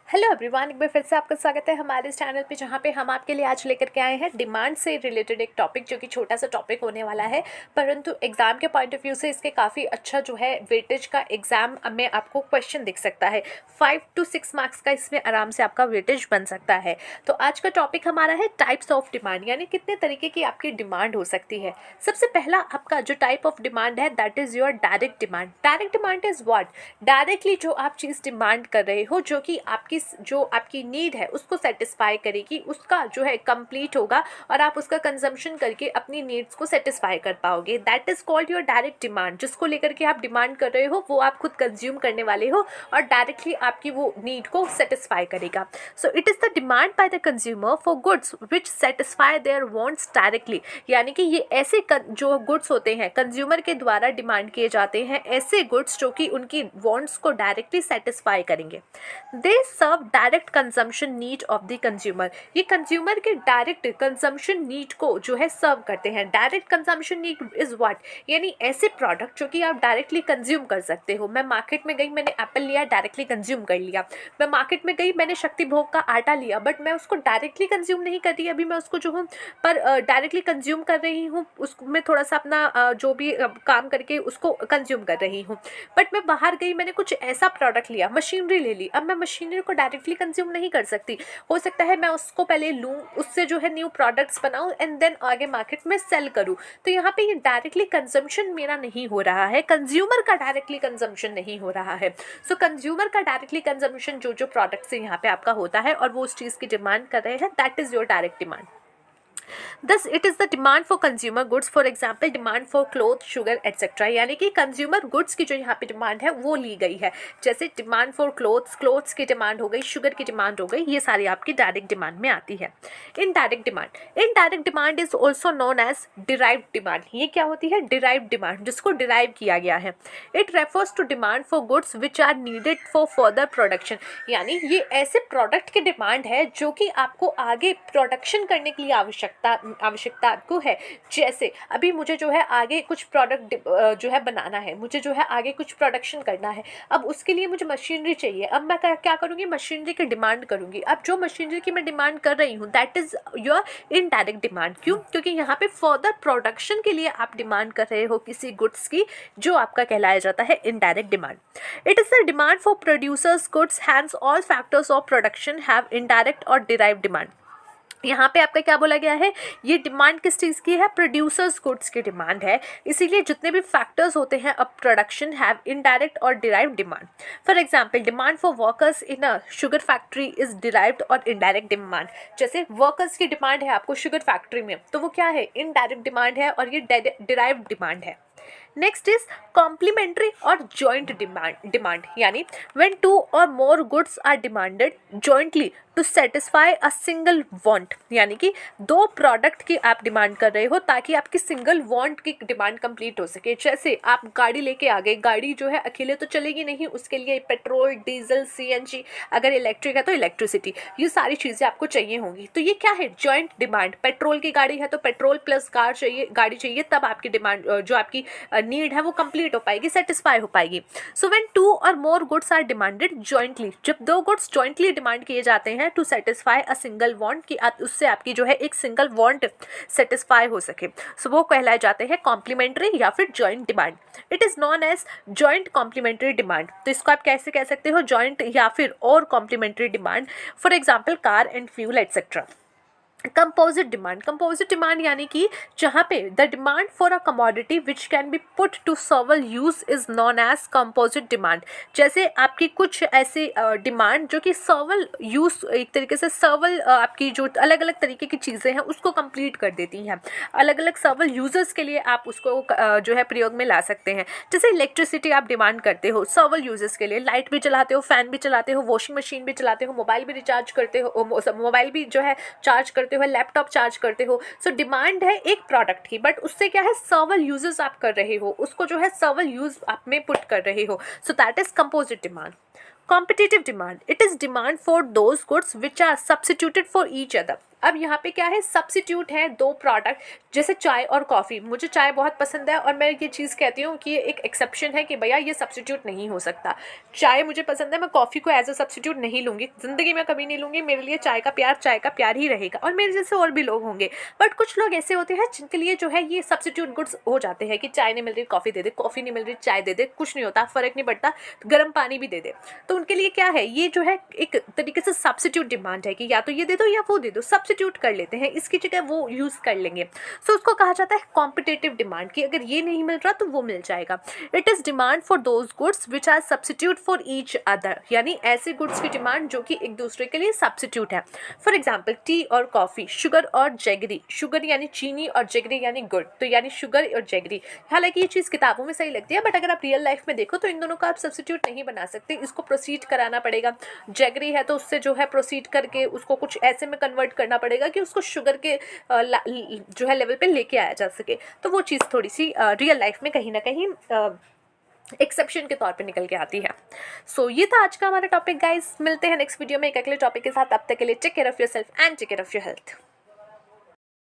Hello everyone, एक बार फिर से आपका स्वागत है हमारे इस चैनल पे, जहाँ पे हम आपके लिए आज लेकर के आए हैं डिमांड से रिलेटेड एक टॉपिक, जो कि छोटा सा टॉपिक होने वाला है, परंतु एग्जाम के पॉइंट ऑफ व्यू से इसके काफ़ी अच्छा जो है वेटेज का एग्जाम में आपको क्वेश्चन दिख सकता है। 5 to 6 मार्क्स का इसमें आराम से आपका वेटेज बन सकता है। तो आज का टॉपिक हमारा है टाइप्स ऑफ डिमांड, यानी कितने तरीके की आपकी डिमांड हो सकती है। सबसे पहला आपका जो टाइप ऑफ डिमांड है that is your direct demand. Direct demand is what? Directly जो आप चीज़ डिमांड कर रहे हो, जो आपकी नीड है उसको सेटिस्फाई करेगी, उसका जो है कंप्लीट होगा और आप उसका कंजम्पशन करके अपनी नीड्स को सेटिस्फाई कर पाओगे। That is called your direct demand. जिसको लेकर के आप डिमांड कर रहे हो वो आप खुद कंज्यूम करने वाले हो और डायरेक्टली आपकी वो नीड को सेटिस्फाई करेगा। So it is the demand by the consumer for goods which satisfy their wants directly, यानी कि ये ऐसे जो गुड्स होते हैं कंज्यूमर के द्वारा डिमांड किए जाते हैं, ऐसे गुड्स जो कि उनकी वांट्स को डायरेक्टली सेटिस्फाई करेंगे। They serve direct consumption need of the consumer. ये कंज्यूमर के डायरेक्ट कंजम्पशन नीड को जो है सर्व करते हैं। Direct consumption need is what? यानी ऐसे प्रोडक्ट जो कि आप डायरेक्टली कंज्यूम कर सकते हो। मैं मार्केट में गई, मैंने एप्पल लिया, डायरेक्टली कंज्यूम कर लिया। मैं मार्केट में गई, मैंने शक्ति भोग का आटा लिया, बट मैं उसको डायरेक्टली कंज्यूम नहीं कर रही, अभी मैं उसको जो हूँ पर डायरेक्टली कंज्यूम कर रही हूँ, उसमें थोड़ा सा अपना जो भी काम करके उसको कंज्यूम कर रही हूँ। बट मैं बाहर गई, मैंने कुछ ऐसा प्रोडक्ट लिया, मशीनरी ले ली, अब मैं मशीनरी को डायरेक्टली कंज्यूम नहीं कर सकती। हो सकता है मैं उसको पहले लूँ, उससे जो है न्यू प्रोडक्ट्स बनाऊँ एंड देन आगे मार्केट में सेल करूँ। तो यहाँ पे ये डायरेक्टली कंजम्पशन मेरा नहीं हो रहा है, कंज्यूमर का डायरेक्टली कंजम्पशन नहीं हो रहा है। सो कंज्यूमर का डायरेक्टली कंजम्पशन जो प्रोडक्ट्स है यहाँ पे आपका होता है और वो उस चीज़ की डिमांड कर रहे हैं, that is your direct demand. Thus, it is the demand for consumer goods, for example, demand for clothes, sugar, etc. यानी कि consumer goods की जो यहाँ पे डिमांड है वो ली गई है। जैसे डिमांड फॉर क्लोथ्स की डिमांड हो गई, शुगर की डिमांड हो गई, ये सारी आपकी डायरेक्ट डिमांड में आती है। Indirect demand is also known as derived demand. ये क्या होती है? डिराइव्ड डिमांड, जिसको डिराइव किया गया है। It refers to demand for goods which are needed for further production. यानी ये ऐसे प्रोडक्ट की डिमांड है जो कि आपको आगे प्रोडक्शन करने के लिए आवश्यकता आपको है। जैसे अभी मुझे जो है आगे कुछ प्रोडक्ट जो है बनाना है, मुझे जो है आगे कुछ प्रोडक्शन करना है, अब उसके लिए मुझे मशीनरी चाहिए। अब मैं क्या करूँगी? मशीनरी की डिमांड करूँगी। अब जो मशीनरी की मैं डिमांड कर रही हूँ that is your indirect demand. क्यों? क्योंकि यहाँ पे फर्दर प्रोडक्शन के लिए आप डिमांड कर रहे हो किसी गुड्स की, जो आपका कहलाया जाता है indirect demand. It is the demand for producers goods, hence all factors of production have indirect or derived demand. यहाँ पे आपका क्या बोला गया है? ये डिमांड किस चीज़ की है? प्रोड्यूसर्स गुड्स की डिमांड है। इसीलिए जितने भी फैक्टर्स होते हैं अब production have indirect or derived demand. For example, demand for workers in a sugar factory is derived और इनडायरेक्ट डिमांड। जैसे वर्कर्स की डिमांड है आपको शुगर फैक्ट्री में, तो वो क्या है? इनडायरेक्ट डिमांड है और ये डिराइव्ड डिमांड है। Next is complementary or joint demand, यानी when 2 or more goods are demanded jointly to satisfy a single want. यानी कि 2 प्रोडक्ट की आप डिमांड कर रहे हो ताकि आपकी सिंगल वांट की डिमांड कंप्लीट हो सके। जैसे आप गाड़ी लेके आ गए, गाड़ी जो है अकेले तो चलेगी नहीं, उसके लिए पेट्रोल, डीजल, सीएनजी, अगर इलेक्ट्रिक है तो इलेक्ट्रिसिटी, ये सारी चीज़ें आपको चाहिए होंगी। तो ये क्या है? Joint demand. पेट्रोल की गाड़ी है तो पेट्रोल प्लस गाड़ी चाहिए, तब आपकी डिमांड जो आपकी नीड है वो कंप्लीट हो पाएगी, सेटिस्फाई हो पाएगी। सो when 2 or more goods are demanded jointly, जब 2 गुड्स जॉइंटली डिमांड किए जाते हैं to satisfy a single want, कि आप उससे आपकी जो है एक सिंगल वांट सेटिस्फाई हो सके, सो वो कहलाए जाते हैं कॉम्प्लीमेंट्री या फिर joint demand. It is known as joint complementary demand. तो इसको आप कैसे कह सकते हो? जॉइंट या फिर और complementary demand. For example, car and fuel etcetera. Composite demand यानी कि जहाँ पे the demand for a commodity which can be put to several use is known as composite demand. जैसे आपकी कुछ ऐसी डिमांड जो कि सर्वल यूज, एक तरीके से सर्वल आपकी जो अलग अलग तरीके की चीज़ें हैं उसको कंप्लीट कर देती हैं, अलग अलग सर्वल यूजर्स के लिए आप उसको जो है प्रयोग में ला सकते हैं। जैसे इलेक्ट्रिसिटी आप डिमांड करते हो सर्वल यूजर्स के लिए, लाइट भी चलाते हो, फैन भी चलाते हो, वॉशिंग मशीन भी चलाते हो, मोबाइल भी रिचार्ज करते हो, मोबाइल भी जो है चार्ज करते हो, लैपटॉप चार्ज करते हो। सो डिमांड है एक प्रोडक्ट की, बट उससे क्या है? सर्वल यूजेस आप कर रहे हो, उसको जो है सर्वल यूज आप में पुट कर रहे हो। So that is composite demand. Competitive demand, it is demand for those goods which are substituted for each other. अब यहाँ पे क्या है? सब्सिट्यूट है 2 प्रोडक्ट, जैसे चाय और कॉफ़ी। मुझे चाय बहुत पसंद है और मैं ये चीज़ कहती हूँ कि ये एक एक्सेप्शन है कि भैया ये सब्सिट्यूट नहीं हो सकता। चाय मुझे पसंद है, मैं कॉफ़ी को एज अ सब्स्टिट्यूट नहीं लूँगी, ज़िंदगी में कभी नहीं लूँगी। मेरे लिए चाय का प्यार ही रहेगा, और मेरे जैसे और भी लोग होंगे। बट कुछ लोग ऐसे होते हैं जिनके लिए जो है ये सब्स्टिट्यूट गुड्स हो जाते हैं कि चाय नहीं मिल रही कॉफ़ी दे दे, कॉफ़ी नहीं मिल रही चाय दे दे, कुछ नहीं होता, फ़र्क नहीं पड़ता, गर्म पानी भी दे दे। तो उनके लिए क्या है, ये जो है एक तरीके से सब्स्टिट्यूट डिमांड है कि या तो ये दे दो या वो दे दो, सब्स्टिट्यूट कर लेते हैं, इसकी जगह वो यूज़ कर लेंगे। सो उसको कहा जाता है कॉम्पिटेटिव डिमांड, कि अगर ये नहीं मिल रहा तो वो मिल जाएगा। It is demand for those goods which are substitute for each other, यानी ऐसे गुड्स की डिमांड जो कि एक दूसरे के लिए सब्स्टिट्यूट है। फॉर एग्जाम्पल टी और कॉफ़ी, शुगर और जैगरी, शुगर यानी चीनी और जैगरी यानी गुड़, तो यानी शुगर और जैगरी। हालांकि ये चीज़ किताबों में सही लगती है, बट अगर आप रियल लाइफ में देखो तो इन दोनों का आप सब्स्टिट्यूट नहीं बना सकते, इसको प्रोसीड कराना पड़ेगा। जैगरी है तो उससे जो है प्रोसीड करके उसको कुछ ऐसे में कन्वर्ट करना पड़ेगा कि उसको शुगर के जो है लेवल पे लेके आया जा सके। तो वो चीज़ थोड़ी सी रियल लाइफ में कहीं ना कहीं एक्सेप्शन के तौर पे निकल के आती है। सो ये था आज का हमारा टॉपिक गाइस। मिलते हैं नेक्स्ट वीडियो में एक अगले टॉपिक के साथ। अब तक के लिए take care of yourself and take care of your health.